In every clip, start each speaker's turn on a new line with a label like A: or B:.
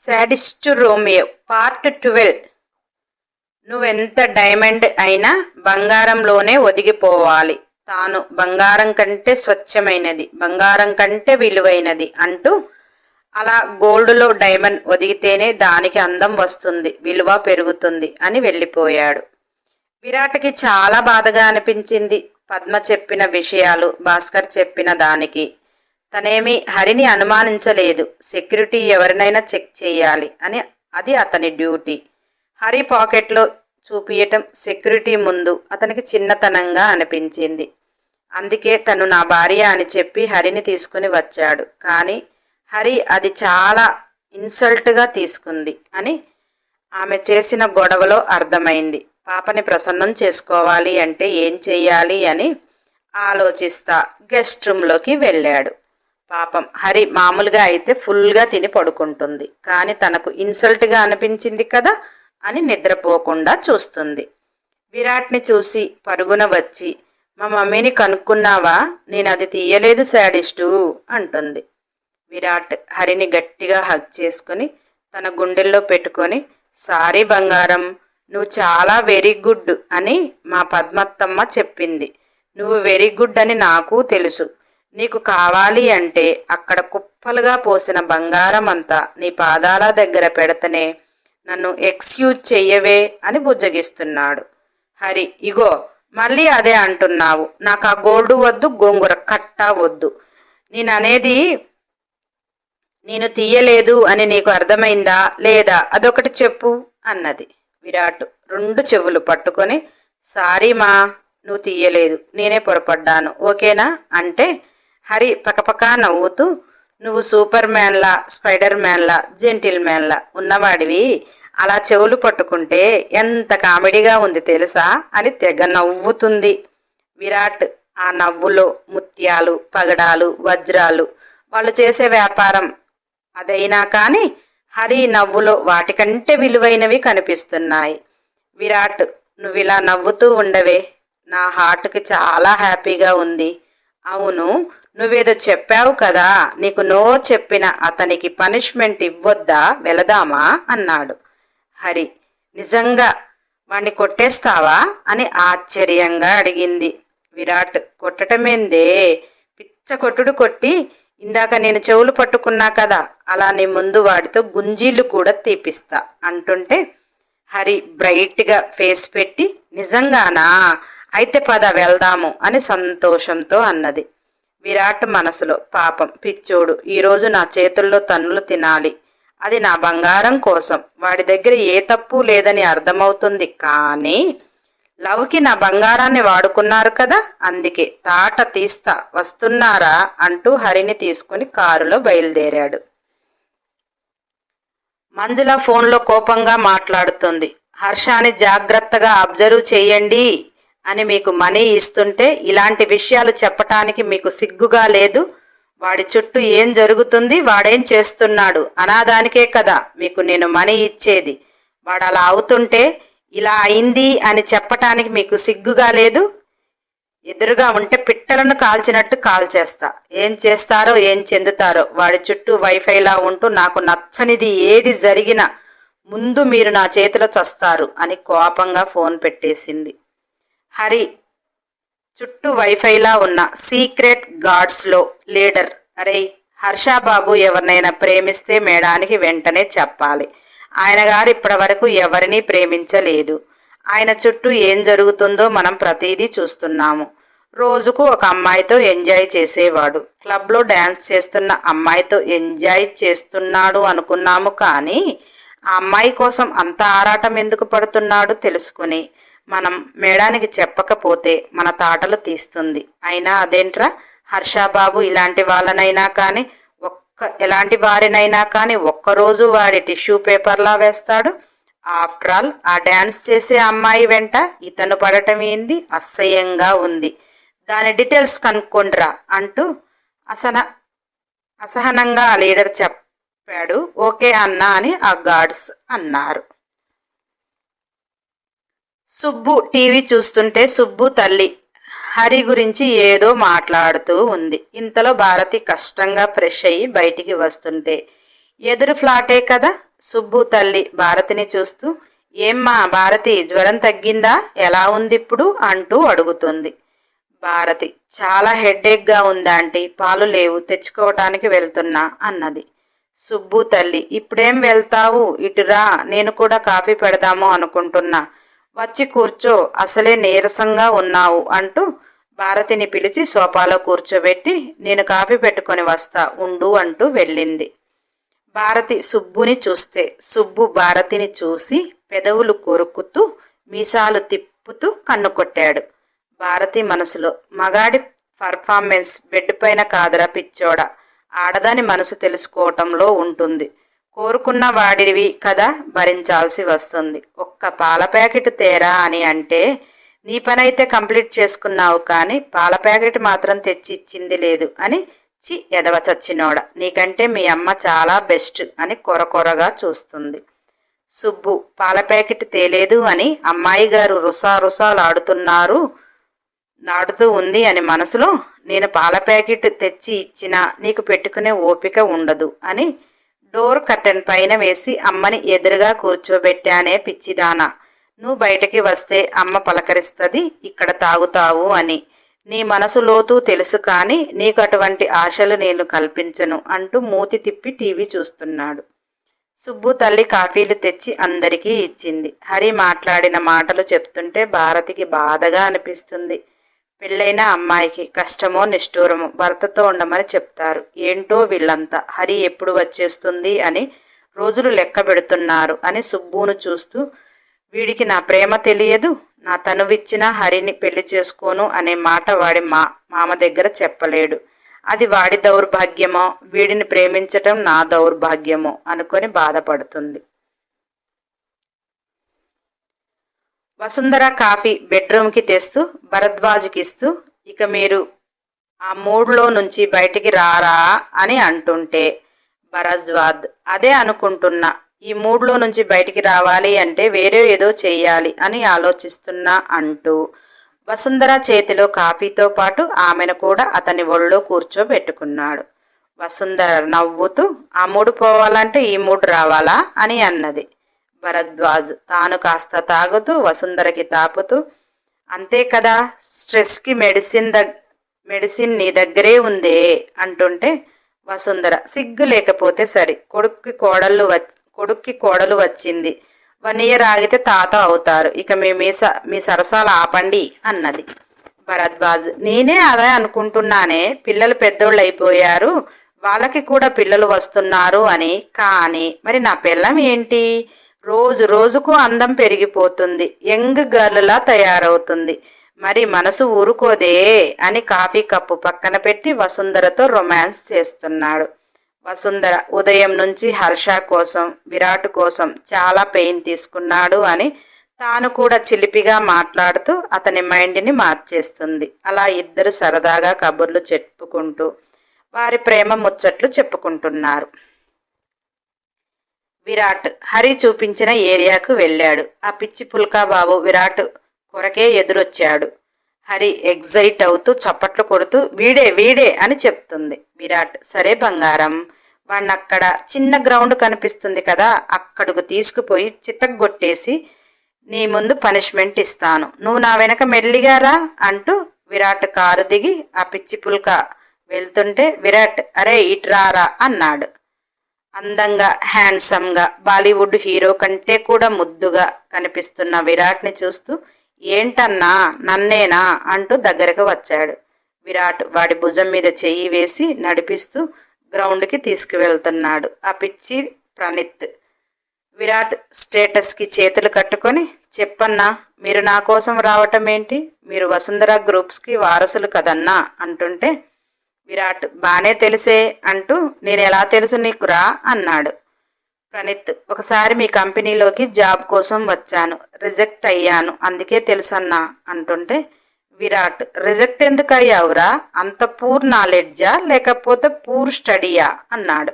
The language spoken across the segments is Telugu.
A: Sadist Romeo part 12. నువ్వెంత డైమండ్ అయినా బంగారంలోనే ఒదిగిపోవాలి. తాను బంగారం కంటే స్వచ్ఛమైనది, బంగారం కంటే విలువైనది అంటూ అలా గోల్డ్లో డైమండ్ ఒదిగితేనే దానికి అందం వస్తుంది, విలువ పెరుగుతుంది అని వెళ్ళిపోయాడు. విరాట్కి చాలా బాధగా అనిపించింది. పద్మ చెప్పిన విషయాలు, భాస్కర్ చెప్పిన దానికి. తనేమీ హరిని అనుమానించలేదు. సెక్యూరిటీ ఎవరినైనా చెక్ చేయాలి అని అది అతని డ్యూటీ. హరి పాకెట్లో చూపియటం సెక్యూరిటీ ముందు అతనికి చిన్నతనంగా అనిపించింది. అందుకే తను నా భార్య అని చెప్పి హరిని తీసుకుని వచ్చాడు. కానీ హరి అది చాలా ఇన్సల్ట్గా తీసుకుంది అని ఆమె చేసిన గొడవలో అర్థమైంది. పాపని ప్రసన్నం చేసుకోవాలి అంటే ఏం చెయ్యాలి అని ఆలోచిస్తా గెస్ట్ రూమ్లోకి వెళ్ళాడు. పాపం హరి మామూలుగా అయితే ఫుల్గా తిని పడుకుంటుంది. కానీ తనకు ఇన్సల్ట్గా అనిపించింది కదా అని నిద్రపోకుండా చూస్తుంది. విరాట్ని చూసి పరుగున వచ్చి, మా మమ్మీని కనుక్కున్నావా? నేను అది తీయలేదు శాడిస్టు అంటుంది. విరాట్ హరిని గట్టిగా హగ్ చేసుకుని తన గుండెల్లో పెట్టుకొని, సారీ బంగారం, నువ్వు చాలా వెరీ గుడ్ అని మా పద్మత్తమ్మ చెప్పింది. నువ్వు వెరీ గుడ్ అని నాకు తెలుసు. నీకు కావాలి అంటే అక్కడ కుప్పలుగా పోసిన బంగారం అంతా నీ పాదాల దగ్గర పెడతనే నన్ను ఎక్స్క్యూజ్ చెయ్యవే అని బుజ్జగిస్తున్నాడు. హరి, ఇగో మళ్ళీ అదే అంటున్నావు. నాకు ఆ గోల్డ్ వద్దు, గోంగూర కట్ట వద్దు. నేననేది నేను తీయలేదు అని నీకు అర్థమైందా లేదా? అదొకటి చెప్పు అన్నది. విరాట్ రెండు చెవులు పట్టుకొని, సారీ మా, నువ్వు తీయలేదు, నేనే పొరపడ్డాను, ఓకేనా అంటే హరి పకపకా నవ్వుతూ, నువ్వు సూపర్ మ్యాన్లా, స్పైడర్ మ్యాన్లా, జెంటిల్ మ్యాన్లా ఉన్నవాడివి అలా చెవులు పట్టుకుంటే ఎంత కామెడీగా ఉంది తెలుసా అని తెగ నవ్వుతుంది. విరాట్ ఆ నవ్వులో ముత్యాలు, పగడాలు, వజ్రాలు, వాళ్ళు చేసే వ్యాపారం అదైనా కానీ హరి నవ్వులో వాటికంటే విలువైనవి కనిపిస్తున్నాయి. విరాట్, నువ్విలా నవ్వుతూ ఉండవే, నా హార్ట్కి చాలా హ్యాపీగా ఉంది. అవును, నువ్వేదో చెప్పావు కదా, నీకు నో చెప్పిన అతనికి పనిష్మెంట్ ఇవ్వొద్దా, వెళదామా అన్నాడు. హరి, నిజంగా వాణ్ణి కొట్టేస్తావా అని ఆశ్చర్యంగా అడిగింది. విరాట్, కొట్టటమేందే, పిచ్చ కొట్టుడు కొట్టి ఇందాక నేను చెవులు పట్టుకున్నా కదా, అలా నీ ముందు వాడితో గుంజీలు కూడా తీపిస్తా అంటుంటే హరి బ్రైట్గా ఫేస్ పెట్టి, నిజంగానా? అయితే పద వెళ్దాము అని సంతోషంతో అన్నది. విరాట్ మనసులో, పాపం పిచ్చోడు ఈరోజు నా చేతుల్లో తన్నులు తినాలి. అది నా బంగారం కోసం. వాడి దగ్గర ఏ తప్పు లేదని అర్థమవుతుంది. కానీ లవ్కి నా బంగారాన్ని వాడుకున్నారు కదా, అందుకే తాట తీస్తా, వస్తున్నారా అంటూ హరిని తీసుకుని కారులో బయలుదేరాడు. మంజుల ఫోన్లో కోపంగా మాట్లాడుతుంది. హర్షాని జాగ్రత్తగా అబ్జర్వ్ చేయండి అని మీకు మనీ ఇస్తుంటే ఇలాంటి విషయాలు చెప్పటానికి మీకు సిగ్గుగా లేదు? వాడి చుట్టూ ఏం జరుగుతుంది, వాడేం చేస్తున్నాడు అనాదానికే కదా మీకు నేను మనీ ఇచ్చేది. వాడు అలా అవుతుంటే ఇలా అయింది అని చెప్పటానికి మీకు సిగ్గుగా లేదు? ఎదురుగా ఉంటే పిట్టలను కాల్చినట్టు కాల్చేస్తా. ఏం చేస్తారో ఏం చెందుతారో. వాడి చుట్టూ వైఫైలా ఉంటూ నాకు నచ్చనిది ఏది జరిగినా ముందు మీరు నా చేతిలో చస్తారు అని కోపంగా ఫోన్ పెట్టేసింది. హరి చుట్టూ వైఫైలా ఉన్న సీక్రెట్ గార్డ్స్లో లీడర్. అరే, హర్షాబాబు ఎవరినైనా ప్రేమిస్తే మేడానికి వెంటనే చెప్పాలి. ఆయన గారు ఇప్పటి వరకు ఎవరినీ ప్రేమించలేదు. ఆయన చుట్టూ ఏం జరుగుతుందో మనం ప్రతిదీ చూస్తున్నాము. రోజుకు ఒక అమ్మాయితో ఎంజాయ్ చేసేవాడు. క్లబ్లో డ్యాన్స్ చేస్తున్న అమ్మాయితో ఎంజాయ్ చేస్తున్నాడు అనుకున్నాము. కానీ ఆ అమ్మాయి కోసం అంత ఆరాటం ఎందుకు పడుతున్నాడు తెలుసుకుని మనం మేడానికి చెప్పకపోతే మన తాటలు తీస్తుంది. అయినా అదేంట్రా, హర్షాబాబు ఇలాంటి వాళ్ళనైనా కానీ ఎలాంటి వారినైనా కానీ ఒక్కరోజు వాడి టిష్యూ పేపర్లా వేస్తాడు. ఆఫ్టర్ ఆల్ ఆ డ్యాన్స్ చేసే అమ్మాయి వెంట ఇతను పడటం ఏంది, అసహ్యంగా ఉంది. దాని డీటెయిల్స్ కనుక్కొండ్రా అంటూ అసహనంగా ఆ లీడర్ చెప్పాడు. ఓకే అన్నా అని ఆ గార్డ్స్ అన్నారు. సుబ్బు టీవీ చూస్తుంటే సుబ్బు తల్లి హరి గురించి ఏదో మాట్లాడుతూ ఉంది. ఇంతలో భారతి కష్టంగా ఫ్రెష్ అయ్యి బయటికి వస్తుంటే, ఎదురు ఫ్లాటే కదా. సుబ్బు తల్లి భారతిని చూస్తూ, ఏమ్మా భారతి, జ్వరం తగ్గిందా, ఎలా ఉంది ఇప్పుడు అంటూ అడుగుతుంది. భారతి, చాలా హెడ్ఏక్గా ఉందాంటీ, పాలు లేవు, తెచ్చుకోవటానికి వెళ్తున్నా అన్నది. సుబ్బు తల్లి, ఇప్పుడేం వెళ్తావు, ఇటురా, నేను కూడా కాఫీ పెడదాము అనుకుంటున్నా, వచ్చి కూర్చో, అసలే నీరసంగా ఉన్నావు అంటూ భారతిని పిలిచి సోఫాలో కూర్చోబెట్టి, నేను కాఫీ పెట్టుకొని వస్తా ఉండు అంటూ వెళ్ళింది. భారతి సుబ్బుని చూస్తే సుబ్బు భారతిని చూసి పెదవులు కొరుకుతూ మీసాలు తిప్పుతూ కన్ను కొట్టాడు. భారతి మనసులో, మగాడి పర్ఫార్మెన్స్ బెడ్ పైన కాదరా పిచ్చోడా, ఆడదాని మనసు తెలుసుకోవటంలో ఉంటుంది, కోరుకున్న వాడివి కదా, భరించాల్సి వస్తుంది. ఒక్క పాల ప్యాకెట్ తేరా అని అంటే నీ పనైతే కంప్లీట్ చేసుకున్నావు, కానీ పాల ప్యాకెట్ మాత్రం తెచ్చి ఇచ్చింది లేదు అని, చి ఎదవ చచ్చినోడ, నీకంటే మీ అమ్మ చాలా బెస్ట్ అని కొరకొరగా చూస్తుంది. సుబ్బు, పాల ప్యాకెట్ తేలేదు అని అమ్మాయి గారు నాడుతూ ఉంది అని మనసులో, నేను పాల ప్యాకెట్ తెచ్చి ఇచ్చినా నీకు పెట్టుకునే ఓపిక ఉండదు అని డోర్ కర్టెన్ పైన వేసి అమ్మని ఎదురుగా కూర్చోబెట్టానే పిచ్చిదానా, నువ్వు బయటకి వస్తే అమ్మ పలకరిస్తుంది, ఇక్కడ తాగుతావు అని. నీ మనసు లోతు తెలుసు, కానీ నీకు అటువంటి ఆశలు నేను కల్పించను అంటూ మూతి తిప్పి టీవీ చూస్తున్నాడు. సుబ్బు తల్లి కాఫీలు తెచ్చి అందరికీ ఇచ్చింది. హరి మాట్లాడిన మాటలు చెప్తుంటే భారతికి బాధగా అనిపిస్తుంది. పెళ్ళైన అమ్మాయికి కష్టమో నిష్ఠూరమో భర్తతో ఉండమని చెప్తారు. ఏంటో వీళ్ళంతా హరి ఎప్పుడు వచ్చేస్తుంది అని రోజులు లెక్క పెడుతున్నారు అని సుబ్బును చూస్తూ, వీడికి నా ప్రేమ తెలియదు, నా తనువిచ్చినా హరిని పెళ్లి చేసుకోను అనే మాట వాడి మామ దగ్గర చెప్పలేడు, అది వాడి దౌర్భాగ్యమో, వీడిని ప్రేమించటం నా దౌర్భాగ్యమో అనుకొని బాధపడుతుంది. వసుంధర కాఫీ బెడ్రూమ్కి తెస్తూ భరద్వాజ్కి ఇస్తూ, ఇక మీరు ఆ మూడ్లో నుంచి బయటికి రారా అని అంటుంటే, భరద్వాజ్, అదే అనుకుంటున్నా, ఈ మూడ్లో నుంచి బయటికి రావాలి అంటే వేరే ఏదో చెయ్యాలి అని ఆలోచిస్తున్నా అంటూ వసుంధర చేతిలో కాఫీతో పాటు ఆమెను కూడా అతని ఒళ్ళో కూర్చోబెట్టుకున్నాడు. వసుంధర నవ్వుతూ, ఆ మూడు పోవాలంటే ఈ మూడు రావాలా అని అన్నది. భరద్వాజ్ తాను కాస్త తాగుతూ వసుంధరకి తాపుతూ, అంతే కదా, స్ట్రెస్కి మెడిసిన్ నీ దగ్గరే ఉందే అంటుంటే, వసుంధర, సిగ్గు లేకపోతే సరి, కొడుక్కి కోడలు వచ్చింది, 1 year ఆగితే తాత అవుతారు, ఇక మీ సరసాలు ఆపండి అన్నది. భరద్వాజ్, నేనే అదే అనుకుంటున్నానే, పిల్లలు పెద్దోళ్ళు అయిపోయారు, వాళ్ళకి కూడా పిల్లలు వస్తున్నారు అని. కానీ మరి నా పిల్లం ఏంటి, రోజు రోజుకు అందం పెరిగిపోతుంది, యంగ్ గర్ల్లా తయారవుతుంది, మరి మనసు ఊరుకోదే అని కాఫీ కప్పు పక్కన పెట్టి వసుంధరతో రొమాన్స్ చేస్తున్నాడు. వసుంధర ఉదయం నుంచి హర్ష కోసం, విరాట్ కోసం చాలా పెయిన్ తీసుకున్నాడు అని తాను కూడా చిలిపిగా మాట్లాడుతూ అతని మైండ్ని మార్చేస్తుంది. అలా ఇద్దరు సరదాగా కబుర్లు చెప్పుకుంటూ వారి ప్రేమ ముచ్చట్లు చెప్పుకుంటున్నారు. విరాట్ హరి చూపించిన ఏరియాకు వెళ్ళాడు. ఆ పిచ్చి పుల్కా బాబు విరాట్ కొరకే ఎదురొచ్చాడు. హరి ఎగ్జైట్ అవుతూ చప్పట్లు కొడుతూ, వీడే వీడే అని చెప్తుంది. విరాట్, సరే బంగారం, వాణ్ణక్కడ చిన్న గ్రౌండ్ కనిపిస్తుంది కదా, అక్కడకు తీసుకుపోయి చితగ్గొట్టేసి నీ ముందు పనిష్మెంట్ ఇస్తాను, నువ్వు నా వెనక మెల్లిగా రా అంటూ విరాట్ కారు దిగి ఆ పిచ్చి పుల్క వెళ్తుంటే విరాట్, అరే ఇట్రారా అన్నాడు. అందంగా హ్యాండ్సమ్గా బాలీవుడ్ హీరో కంటే కూడా ముద్దుగా కనిపిస్తున్న విరాట్ని చూస్తూ, ఏంటన్నా నన్నేనా అంటూ దగ్గరకు వచ్చాడు. విరాట్ వాడి భుజం మీద చెయ్యి వేసి నడిపిస్తూ గ్రౌండ్కి తీసుకువెళ్తున్నాడు ఆ పిచ్చి ప్రణీత్. విరాట్ స్టేటస్కి చేతులు కట్టుకొని, చెప్పన్నా, మీరు నా కోసం రావటం ఏంటి, మీరు వసుంధర గ్రూప్స్కి వారసులు కదన్నా అంటుంటే, విరాట్ బానే తెలిసే అంటూ, నేను ఎలా తెలుసు నీకురా అన్నాడు. ప్రణీత్, ఒకసారి మీ కంపెనీలోకి జాబ్ కోసం వచ్చాను, రిజెక్ట్ అయ్యాను, అందుకే తెలుసన్నా అంటుంటే, విరాట్, రిజెక్ట్ ఎందుకు అయ్యావురా, అంత పూర్ నాలెడ్జా లేకపోతే పూర్ స్టడీయా అన్నాడు.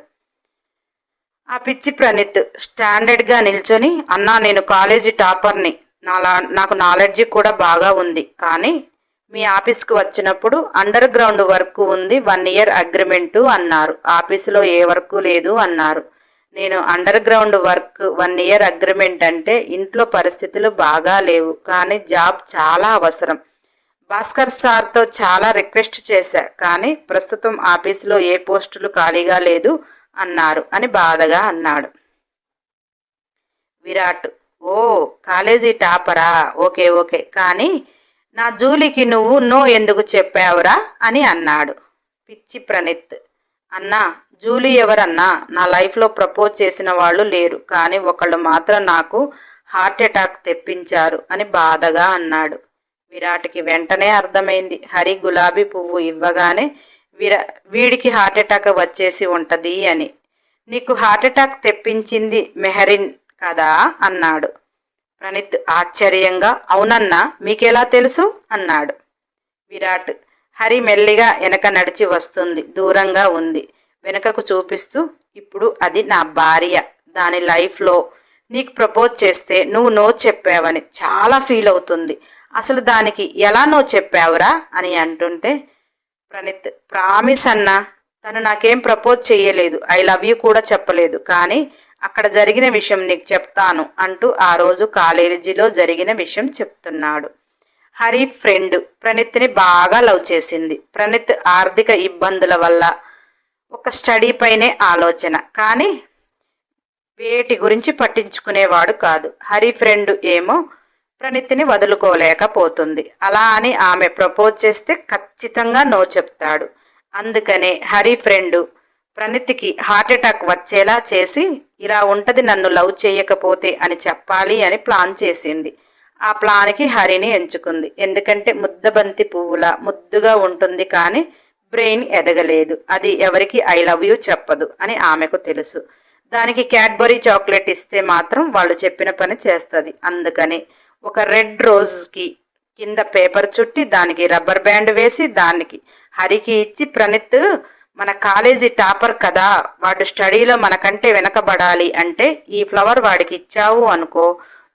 A: ఆ పిచ్చి ప్రణీత్ స్టాండర్డ్గా నిల్చొని, అన్నా నేను కాలేజీ టాపర్ని, నాకు నాలెడ్జి కూడా బాగా ఉంది, కానీ మీ ఆఫీస్కి వచ్చినప్పుడు అండర్ గ్రౌండ్ వర్క్ ఉంది, 1 year అగ్రిమెంటు అన్నారు, ఆఫీసులో ఏ వర్క్ లేదు అన్నారు, నేను under ground work 1 year agreement అంటే ఇంట్లో పరిస్థితులు బాగా లేవు, కానీ జాబ్ చాలా అవసరం. భాస్కర్ సార్తో చాలా రిక్వెస్ట్ చేశా, కానీ ప్రస్తుతం ఆఫీసులో ఏ పోస్టులు ఖాళీగా లేదు అన్నారు అని బాధగా అన్నాడు. విరాట్, ఓ కాలేజీ టాపరా, ఓకే ఓకే, కానీ నా జూలీకి నువ్వు నో ఎందుకు చెప్పావురా అని అన్నాడు. పిచ్చి ప్రణీత్, అన్నా జూలీ ఎవరన్నా? నా లైఫ్లో ప్రపోజ్ చేసిన వాళ్ళు లేరు, కానీ ఒకళ్ళు మాత్రం నాకు హార్ట్ అటాక్ తెప్పించారు అని బాధగా అన్నాడు. విరాట్కి వెంటనే అర్థమైంది. హరి గులాబీ పువ్వు ఇవ్వగానే వీడికి హార్ట్ అటాక్ వచ్చేసి ఉంటది అని. నీకు హార్ట్ అటాక్ తెప్పించింది మెహరిన్ కదా అన్నాడు. ప్రణీత్ ఆశ్చర్యంగా, అవునన్నా, మీకెలా తెలుసు అన్నాడు. విరాట్, హరి మెల్లిగా వెనక నడిచి వస్తుంది, దూరంగా ఉంది, వెనకకు చూపిస్తూ, ఇప్పుడు అది నా భార్య, దాని లైఫ్లో నీకు ప్రపోజ్ చేస్తే నువ్వు నో చెప్పావని చాలా ఫీల్ అవుతుంది, అసలు దానికి ఎలా నో చెప్పావురా అని అంటుంటే, ప్రణీత్, ప్రామిస్ అన్నా, తను నాకేం ప్రపోజ్ చెయ్యలేదు, ఐ లవ్ యూ కూడా చెప్పలేదు, కానీ అక్కడ జరిగిన విషయం నీకు చెప్తాను అంటూ ఆ రోజు కాలేజీలో జరిగిన విషయం చెప్తున్నాడు. హరి ఫ్రెండ్ ప్రణీత్ని బాగా లవ్ చేసింది. ప్రణీత్ ఆర్థిక ఇబ్బందుల వల్ల ఒక స్టడీ పైనే ఆలోచన, కానీ వేటి గురించి పట్టించుకునేవాడు కాదు. హరి ఫ్రెండ్ ఏమో ప్రణీత్ని వదులుకోలేకపోతుంది. అలా అని ఆమె ప్రపోజ్ చేస్తే ఖచ్చితంగా నో చెప్తాడు. అందుకనే హరి ఫ్రెండ్ ప్రణీత్కి హార్ట్ అటాక్ వచ్చేలా చేసి, ఇలా ఉంటది నన్ను లవ్ చేయకపోతే అని చెప్పాలి అని ప్లాన్ చేసింది. ఆ ప్లాన్కి హరిని ఎంచుకుంది. ఎందుకంటే ముద్దబంతి పువ్వులా ముద్దుగా ఉంటుంది, కానీ బ్రెయిన్ ఎదగలేదు, అది ఎవరికి ఐ లవ్ యూ చెప్పదు అని ఆమెకు తెలుసు. దానికి క్యాడ్బరీ చాక్లెట్ ఇస్తే మాత్రం వాళ్ళు చెప్పిన పని చేస్తుంది. అందుకని ఒక రెడ్ రోజుకి కింద పేపర్ చుట్టి దానికి రబ్బర్ బ్యాండ్ వేసి దానికి హరికి ఇచ్చి, ప్రణీత్ మన కాలేజీ టాపర్ కదా, వాడు స్టడీలో మనకంటే వెనకబడాలి అంటే ఈ ఫ్లవర్ వాడికి ఇచ్చావు అనుకో,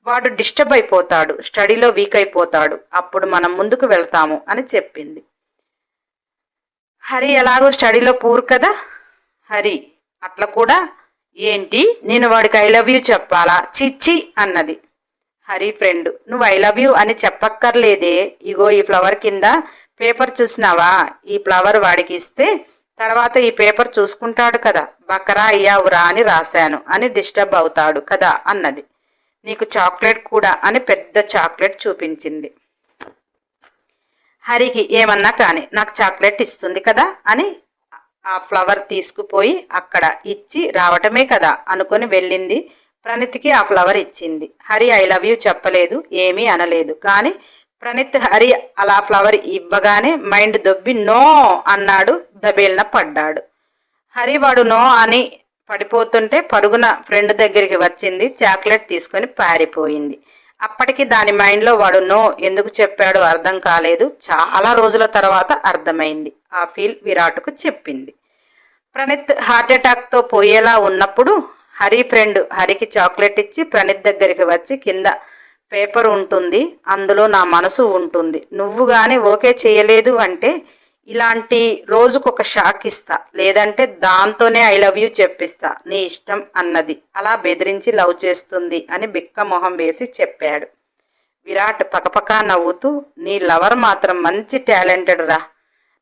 A: వాడు డిస్టర్బ్ అయిపోతాడు, స్టడీలో వీక్ అయిపోతాడు, అప్పుడు మనం ముందుకు వెళ్తాము అని చెప్పింది. హరి ఎలాగో స్టడీలో పూర్ కదా. హరి, అట్లా కూడా ఏంటి, నేను వాడికి ఐ లవ్ యూ చెప్పాలా, చిచ్చి అన్నది. హరి ఫ్రెండ్, నువ్వు ఐ లవ్ యూ అని చెప్పక్కర్లేదే, ఇగో ఈ ఫ్లవర్ కింద పేపర్ చూసినావా, ఈ ఫ్లవర్ వాడికి ఇస్తే తర్వాత ఈ పేపర్ చూసుకుంటాడు కదా, బకరా అయ్యావురా అని రాశాను అని డిస్టర్బ్ అవుతాడు కదా అన్నది. నీకు చాక్లెట్ కూడా అని పెద్ద చాక్లెట్ చూపించింది. హరికి ఏమన్నా కానీ నాకు చాక్లెట్ ఇస్తుంది కదా అని ఆ ఫ్లవర్ తీసుకుపోయి అక్కడ ఇచ్చి రావటమే కదా అనుకొని వెళ్ళింది. ప్రణీత్కి ఆ ఫ్లవర్ ఇచ్చింది. హరి ఐ లవ్ యూ చెప్పలేదు, ఏమీ అనలేదు, కానీ ప్రణీత్ హరి అలా ఫ్లవర్ ఇవ్వగానే మైండ్ దొబ్బి నో అన్నాడు. దబేల్న పడ్డాడు. హరి వాడు నో అని పడిపోతుంటే పరుగున ఫ్రెండ్ దగ్గరికి వచ్చింది, చాక్లెట్ తీసుకొని పారిపోయింది. అప్పటికి దాని మైండ్లో వాడు నో ఎందుకు చెప్పాడో అర్థం కాలేదు. చాలా రోజుల తర్వాత అర్థమైంది. ఆ ఫీల్ విరాట్కు చెప్పింది. ప్రణీత్ హార్ట్ అటాక్తో పోయేలా ఉన్నప్పుడు హరి ఫ్రెండ్ హరికి చాక్లెట్ ఇచ్చి ప్రణీత్ దగ్గరికి వచ్చి, కింద పేపర్ ఉంటుంది, అందులో నా మనసు ఉంటుంది, నువ్వు కానీ ఓకే చేయలేదు అంటే ఇలాంటి రోజుకొక షాక్ ఇస్తా, లేదంటే దాంతోనే ఐ లవ్ యూ చెప్పిస్తా, నీ ఇష్టం అన్నది. అలా బెదిరించి లవ్ చేస్తుంది అని బిక్క మొహం వేసి చెప్పాడు. విరాట్ పకపకా నవ్వుతూ, నీ లవర్ మాత్రం మంచి టాలెంటెడ్ రా,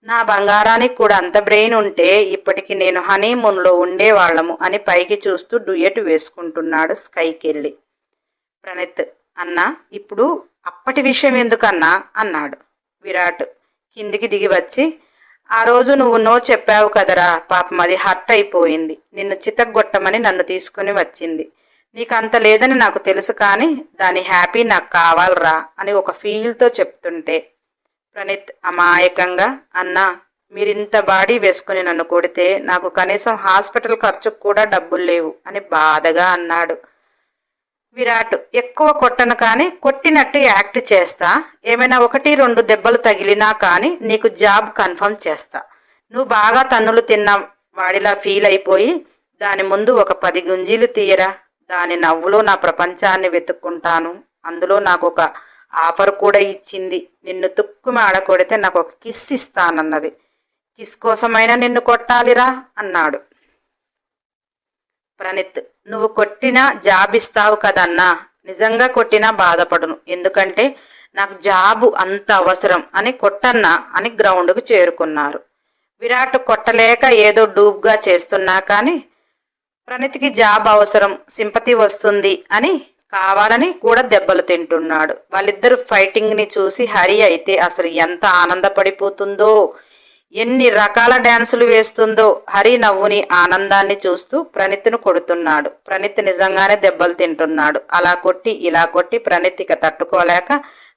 A: నా బంగారానికి కూడా అంత బ్రెయిన్ ఉంటే ఇప్పటికి నేను హనీమూన్లో ఉండేవాళ్ళము అని పైకి చూస్తూ డ్యూయట్ వేసుకుంటున్నాడు స్కైకి వెళ్ళి. ప్రణీత్, అన్నా ఇప్పుడు అప్పటి విషయం ఎందుకన్నా అన్నాడు. విరాట్ కిందికి దిగి వచ్చి, ఆ రోజు నువ్వు నో చెప్పావు కదరా, పాపం అది హర్ట్ అయిపోయింది, నిన్ను చితగ్గొట్టమని నన్ను తీసుకుని వచ్చింది, నీకు అంత లేదని నాకు తెలుసు, కానీ దాని హ్యాపీ నాకు కావాలరా అని ఒక ఫీల్తో చెప్తుంటే ప్రణీత్ అమాయకంగా, అన్నా మీరింత బాడీ వేసుకుని నన్ను కొడితే నాకు కనీసం హాస్పిటల్ ఖర్చుకు కూడా డబ్బులు లేవు అని బాధగా అన్నాడు. విరాట్, ఎక్కువ కొట్టను కానీ కొట్టినట్టు యాక్ట్ చేస్తా, ఏమైనా 1-2 దెబ్బలు తగిలినా కానీ నీకు జాబ్ కన్ఫర్మ్ చేస్తా, నువ్వు బాగా తన్నులు తిన్న వాడిలా ఫీల్ అయిపోయి దాని ముందు ఒక 10 గుంజీలు తీయరా, దాని నవ్వులో నా ప్రపంచాన్ని వెతుక్కుంటాను, అందులో నాకు ఒక ఆఫర్ కూడా ఇచ్చింది, నిన్ను తుక్కుమ ఆడకొడితే నాకు ఒక కిస్ ఇస్తానన్నది, కిస్ కోసమైనా నిన్ను కొట్టాలిరా అన్నాడు. ప్రణీత్, నువ్వు కొట్టినా జాబ్ ఇస్తావు కదన్నా. నిజంగా కొట్టినా బాధపడును, ఎందుకంటే నాకు జాబు అంత అవసరం అని కొట్టన్నా అని గ్రౌండ్కు చేరుకున్నారు. విరాట్ కొట్టలేక ఏదో డూబ్గా చేస్తున్నా కానీ ప్రణీత్కి జాబ్ అవసరం, సింపతి వస్తుంది అని కావాలని కూడా దెబ్బలు తింటున్నాడు. వాళ్ళిద్దరు ఫైటింగ్ని చూసి హరి అయితే అసలు ఎంత ఆనందపడిపోతుందో, ఎన్ని రకాల డ్యాన్సులు వేస్తుందో. హరి నవ్వుని ఆనందాన్ని చూస్తూ ప్రణీత్ను కొడుతున్నాడు. ప్రణీత్ నిజంగానే దెబ్బలు తింటున్నాడు. అలా కొట్టి ఇలా కొట్టి ప్రణీత్ ఇక తట్టుకోలేక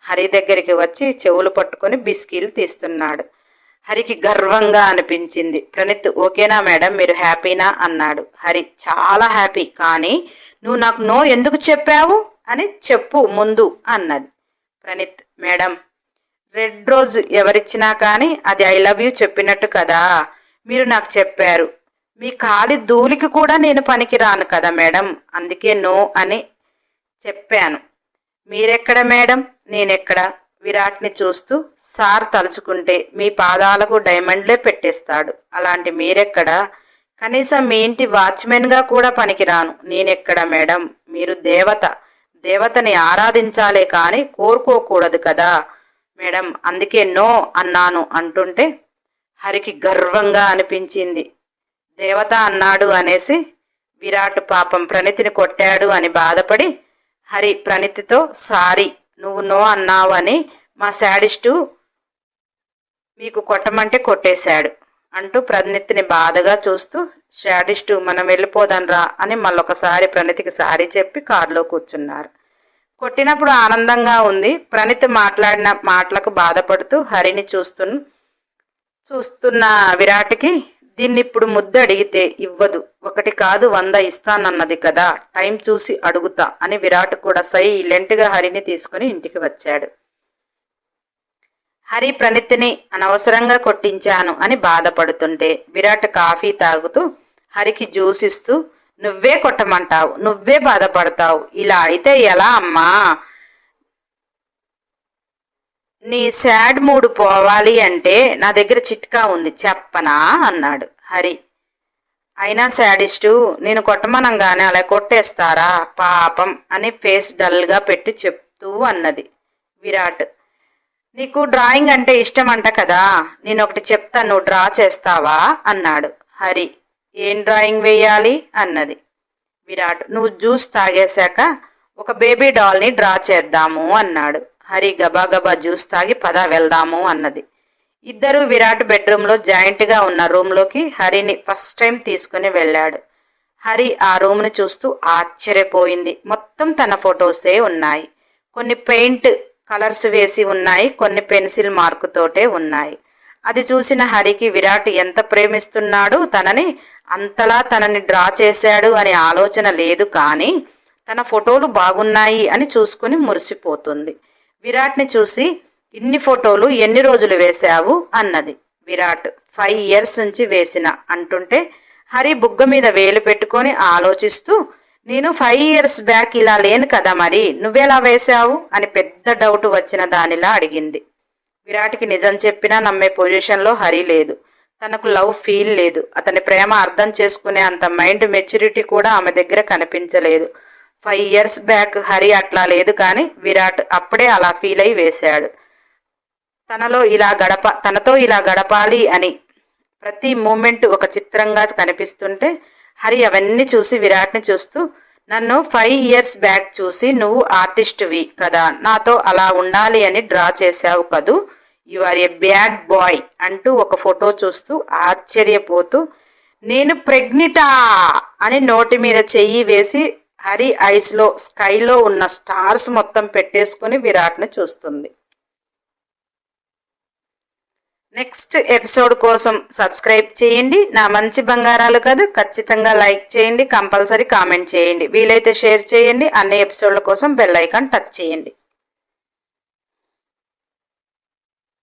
A: హరి దగ్గరికి వచ్చి చెవులు పట్టుకొని బిస్కీలు తీస్తున్నాడు. హరికి గర్వంగా అనిపించింది. ప్రణీత్, ఓకేనా మేడం, మీరు హ్యాపీనా అన్నాడు. హరి, చాలా హ్యాపీ, కానీ నువ్వు నాకు నో ఎందుకు చెప్పావు అని చెప్పు ముందు అన్నది. ప్రణీత్, మేడం, రెడ్ రోజ్ ఎవరిచ్చినా కానీ అది ఐ లవ్ యూ చెప్పినట్టు కదా మీరు నాకు చెప్పారు. మీ కాలి ధూళికి కూడా నేను పనికి రాను కదా మేడం, అందుకే నో అని చెప్పాను. మీరెక్కడ మేడం, నేనెక్కడ? విరాట్ని చూస్తూ, సార్ తలుచుకుంటే మీ పాదాలకు డైమండ్లే పెట్టేస్తాడు, అలాంటి మీరెక్కడ? కనీసం మీ ఇంటి వాచ్మెన్గా కూడా పనికిరాను. నేనెక్కడ మేడం? మీరు దేవత, దేవతని ఆరాధించాలే కానీ కోరుకోకూడదు కదా మేడం, అందుకే నో అన్నాను అంటుంటే హరికి గర్వంగా అనిపించింది. దేవత అన్నాడు అనేసి విరాట్ పాపం ప్రణీత్ని కొట్టాడు అని బాధపడి హరి ప్రణీత్తో, సారీ నువ్వు నో అన్నావు అని మా శాడిస్టు మీకు కొట్టమంటే కొట్టేశాడు అంటూ ప్రణీత్ని బాధగా చూస్తూ, శాడిస్టు మనం వెళ్ళిపోదాన్రా అని మళ్ళొకసారి ప్రణీత్కి సారీ చెప్పి కారులో కూర్చున్నారు. కొట్టినప్పుడు ఆనందంగా ఉంది. ప్రణీత్ మాట్లాడిన మాటలకు బాధపడుతూ హరిని చూస్తున్న విరాట్కి, దీన్ని ఇప్పుడు ముద్దు అడిగితే ఇవ్వదు, 1 కాదు 100 ఇస్తానన్నది కదా, టైం చూసి అడుగుతా అని విరాట్ కూడా సైలెంట్గా హరిని తీసుకుని ఇంటికి వచ్చాడు. హరి ప్రణీత్ని అనవసరంగా కొట్టించాను అని బాధపడుతుంటే విరాట్ కాఫీ తాగుతూ హరికి జ్యూస్ ఇస్తూ, నువ్వే కొట్టమంటావు, నువ్వే బాధపడతావు, ఇలా అయితే ఎలా అమ్మా? నీ సాడ్ మూడు పోవాలి అంటే నా దగ్గర చిట్కా ఉంది, చెప్పనా అన్నాడు హరి. అయినా శాడిస్టు నేను కొట్టమనంగానే అలా కొట్టేస్తారా పాపం అని ఫేస్ డల్గా పెట్టి చెప్తూ అన్నది. విరాట్, నీకు డ్రాయింగ్ అంటే ఇష్టం అంట కదా, నేను ఒకటి చెప్తా, నువ్వు డ్రా చేస్తావా అన్నాడు. హరి, ఏం డ్రాయింగ్ వేయాలి అన్నది. విరాట్, నువ్వు జ్యూస్ తాగేశాక ఒక బేబీ డాల్ని డ్రా చేద్దాము అన్నాడు. హరి గబాగబా జ్యూస్ తాగి పద వెళ్దాము అన్నది. ఇద్దరు విరాట్ బెడ్రూమ్లో జాయింట్గా ఉన్న రూమ్లోకి హరిని ఫస్ట్ టైం తీసుకుని వెళ్ళాడు. హరి ఆ రూమ్ని చూస్తూ ఆశ్చర్యపోయింది. మొత్తం తన ఫొటోసే ఉన్నాయి. కొన్ని పెయింట్ కలర్స్ వేసి ఉన్నాయి, కొన్ని పెన్సిల్ మార్కుతోటే ఉన్నాయి. అది చూసిన హరికి విరాట్ ఎంత ప్రేమిస్తున్నాడు తనని, అంతలా తనని డ్రా చేశాడు అనే ఆలోచన లేదు, కానీ తన ఫోటోలు బాగున్నాయి అని చూసుకుని మురిసిపోతుంది. విరాట్ని చూసి, ఇన్ని ఫోటోలు ఎన్ని రోజులు వేశావు అన్నది. విరాట్, 5 years నుంచి వేసిన అంటుంటే హరి బుగ్గ మీద వేలు పెట్టుకొని ఆలోచిస్తూ, నేను 5 years బ్యాక్ ఇలా లేను కదా, మరి నువ్వెలా వేశావు అని పెద్ద డౌట్ వచ్చిన దానిలా అడిగింది. విరాట్కి నిజం చెప్పినా నమ్మే పొజిషన్లో హరి లేదు. తనకు లవ్ ఫీల్ లేదు. అతని ప్రేమ అర్థం చేసుకునే అంత మైండ్ మెచ్యూరిటీ కూడా ఆమె దగ్గర కనిపించలేదు. 5 years బ్యాక్ హరి అట్లా లేదు, కానీ విరాట్ అప్పుడే అలా ఫీల్ అయి వేశాడు. తనతో ఇలా గడపాలి అని ప్రతి మూమెంట్ ఒక చిత్రంగా కనిపిస్తుంటే హరి అవన్నీ చూసి విరాట్ని చూస్తూ, నన్ను 5 years బ్యాక్ చూసి నువ్వు ఆర్టిస్ట్వి కదా, నాతో అలా ఉండాలి అని డ్రా చేశావు కదూ, you are a bad boy అంటూ ఒక ఫోటో చూస్తూ ఆశ్చర్యపోతూ, నేను ప్రెగ్నెంటా అని నోటి మీద చెయ్యి వేసి హరి ఐస్లో స్కైలో ఉన్న స్టార్స్ మొత్తం పెట్టేసుకుని విరాట్ని చూస్తుంది. నెక్స్ట్ ఎపిసోడ్ కోసం సబ్స్క్రైబ్ చేయండి. నా మంచి బంగారాలు కదా, ఖచ్చితంగా లైక్ చేయండి, కంపల్సరీ కామెంట్ చేయండి, వీలైతే షేర్ చేయండి. అన్ని ఎపిసోడ్ల కోసం బెల్ ఐకాన్ టచ్ చేయండి.